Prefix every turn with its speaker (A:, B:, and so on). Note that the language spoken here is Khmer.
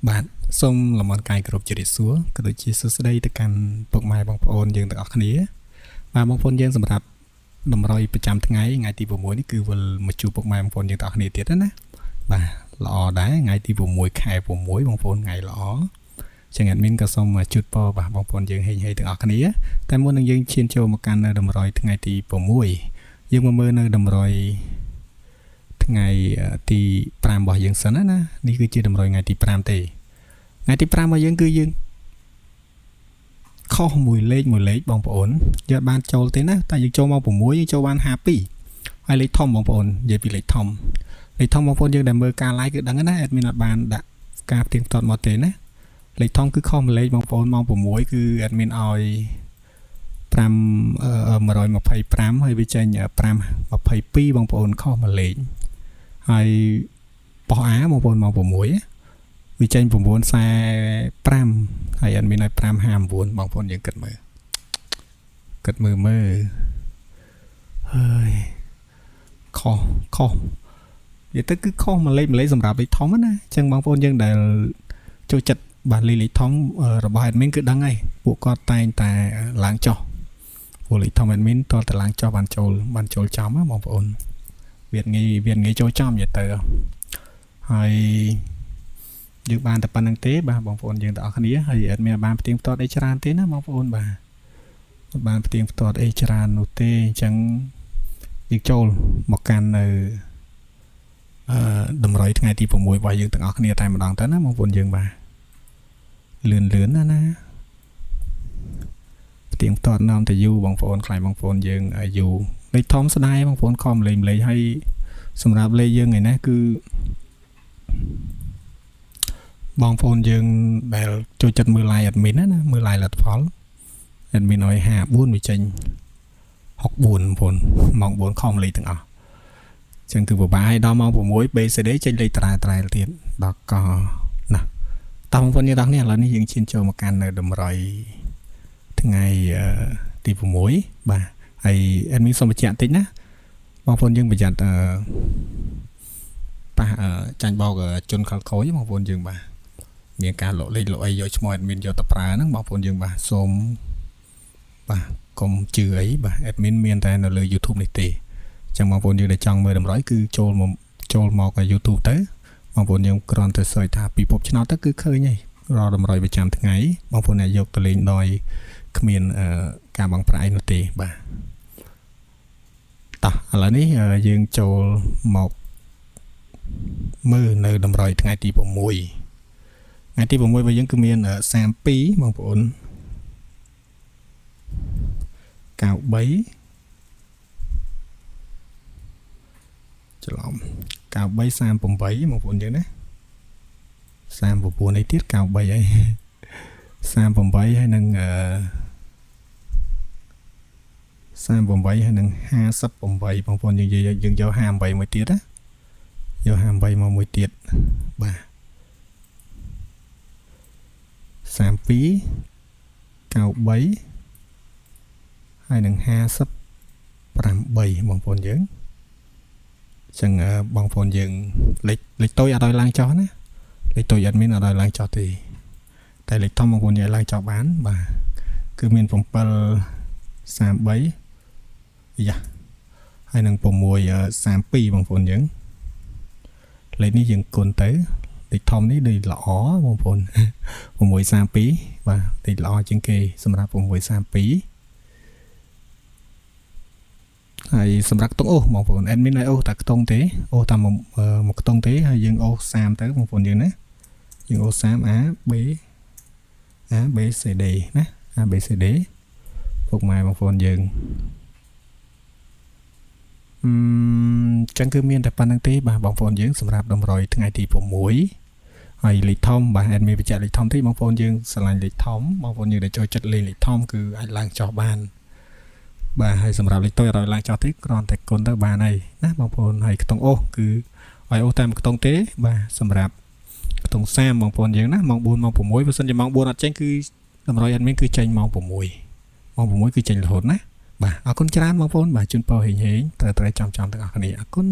A: បាទសូមលំអរកាយគ្រប់ជ្រាបសួរក៏ដូចជាសួស្តីទៅកាន់ពុកម៉ែបងប្អូនយើងទាំងអស់គ្នាបាទបងប្អូនយើងសម្រាប់តម្រុយប្រចាំថ្ងៃទី6នេះគឺវិលមកជួបពុកម៉ែបងប្អូនយើងទាំងអស់គ្នាទៀតណាបាទល្អដែរថ្ងៃទី6ខែ6បងប្អូនថ្ងៃល្អចឹងអេដមីនក៏សូមជូនពរបាទបងប្អូនយើងហេងហេទាំងអស់គ្នាតែមុននឹងយើងឈានចូលមកកាន់តម្រុយថ្ងៃទី6យើងមកមើលនៅតម្រុយថ្ងៃទី5របស់យើងសិនណានេះគឺជាតម្រុយថ្ងៃទី5ទេថ្ងៃទី5របស់យើងគឺយើងខុសមួយលេខបងប្អូនយកបានចូលទេណាតែយើងចូលមក6យើងចូលបាន52ហើយលេខធំបងប្អូននិយាយពីលេខធំបងប្អូនយើងដែលមើលការ live គឺដឹងណាអេដមីនអត់បានដាក់ការផ្ទៀងផ្ទាត់មកទេណាលេខធំគឺខុសមួយលេខបងប្អូនម៉ោង6គឺអេដមីនឲ្យ125ហើយវាចេញ522បងប្អូនខុសមួយលេខហើយបោះអាបងប្អូនម៉ោង6វាចេញ9:45ហើយអត់មានឲ្យ5:59បងប្អូនយើងគិតមើលហើយខុសនិយាយទៅគឺខុសមួយលេខសម្រាប់លេខធំណាអញ្ចឹងបងប្អូនយើងដែលចូលចិត្តបាទលេខធំរបស់ admin គឺដឹងហើយពួកគាត់តែងតែឡើងចុះពួកលេខធំ admin តតែឡើងចុះបានចូលចំណាបងប្អូនវាងាយចូលចំនិយាយទៅហើយយើងបានតែប៉ុណ្្នឹងទេបាទបងប្អូនយើងទាំងអស់គ្នាហើយអត់មានបានផ្ទៀងផ្ទាត់អីច្រើនទេណាបងប្អូនបាទអត់បានផ្ទៀងផ្ទាត់អីច្រើននោះទេអញ្ចឹងយើងចូលមកកាន់នៅតម្រុយថ្ងៃទី6របស់យើងទាំងអស់គ្នាតែម្ដងទៅណាបងប្អូនយើងបាទលឿនណាផ្ទៀងផ្ទាត់នាំទៅយូរបងប្អូនខ្លាចបងប្អូនយើងយូរលេខធំស្ដាយបងប្អូនខំលេខហើយសម្រាប់លេខយើងឯណាគឺបងប្អូនយើងដែលចូលចិត្តមើល live admin ណាមើល live លទ្ធផល admin ឲ្យ54វាចេញ64បងប្អូនម៉ោង4ខំលេខទាំងអស់អញ្ចឹងគឺពិបាកឲ្យដល់ម៉ោង6 BCD ចេញលេខត្រែទៀតដល់ក៏ណាតោះបងប្អូនយើងទាំងនេះឥឡូវនេះយើងឈានចូលមកកាន់នៅតម្រុយថ្ងៃទី6បាទហើយ admin សូមបញ្ជាក់បន្តិចណាបងប្អូនយើងប្រយ័ត្នប៉ះចាញ់បោកជនខលខូចបងប្អូនយើងបាទមានការលក់លេខលក់អីយកឈ្មោះ admin យកទៅប្រើហ្នឹងបងប្អូនយើងបាទសូមបាទកុំជឿអីបាទ admin មានតែនៅលើ YouTube នេះទេអញ្ចឹងបងប្អូនយើងដែលចង់មើលតម្រុយគឺចូលមក YouTube ទៅបងប្អូនយើងគ្រាន់តែ search ថាពិភពឆ្នោតទៅគឺឃើញហើយរាល់តម្រុយប្រចាំថ្ងៃបងប្អូនអ្នកយកទៅលេងដោយគ្មានការបង្ប្រាក់អីនោះទេបាទតោះឥឡូវនេះយើងចូលមកមើលនៅតម្រុយថ្ងៃទី6ថ្ងៃទី6របស់យើងគឺមាន32បងប្អូន93ច្រឡំ9338បងប្អូនយើងណា39នេះទៀត93ហើយ38ហើយនឹង38ហើយនឹង58បងប្អូនយើងយក58មួយទៀតណាយក58មកមួយទៀតបាទ32 93ហើយនឹង58បងប្អូនយើងអញ្ចឹងបងប្អូនយើងលេខតូចអត់ឲ្យឡើងចុះណាលេខតូចអត់មានអត់ឲ្យឡើងចុះទេតែលេខធំបងប្អូនយើងឡើងចុះបានបាទគឺមាន7 33យ៉ាហើយនឹង6 32បងប្អូនយើងលេខនេះយើងគុណទៅលេខធំនេះដូចល្អបងប្អូន632បាទលេខល្អជាងគេសម្រាប់632ហើយសម្រាប់ខ្ទង់អូសបងប្អូន admin ឲ្យអូសតែខ្ទង់ទេអូសតាមមកខ្ទង់ទេហើយយើងអូស30ទៅបងប្អូនយើងណាយើងអូស30 A B C D ណា A B C D ពុកម៉ែបងប្អូនយើងចឹងគឺមានតែប៉ុណ្្នឹងទេបាទបងប្អូនយើងសម្រាប់តម្រុយថ្ងៃទី6ហើយលេខធំបាទ admin បញ្ជាក់លេខធំទេបងប្អូនយើងឆ្លាញ់លេខធំបងប្អូនយើងដែលចូលចិត្តលេខធំគឺអាចឡើងចុះបានបាទហើយសម្រាប់លេខតូចឲ្យឡើងចុះទេគ្រាន់តែគុណទៅបានហើយណាបងប្អូនហើយខ្ទង់អូសគឺឲ្យអូសតាមខ្ទង់ទេបាទសម្រាប់ខ្ទង់30បងប្អូនយើងណាម៉ោង4ម៉ោង6បើសិនជាម៉ោង4អត់ចេញគឺតម្រុយ admin គឺចេញម៉ោង6ម៉ោង6គឺចេញរហូតណាបាទអរគុណច្រើនបងប្អូនបាទជូនពរហេងត្រូវចំទាំងអស់គ្នាអរគុណ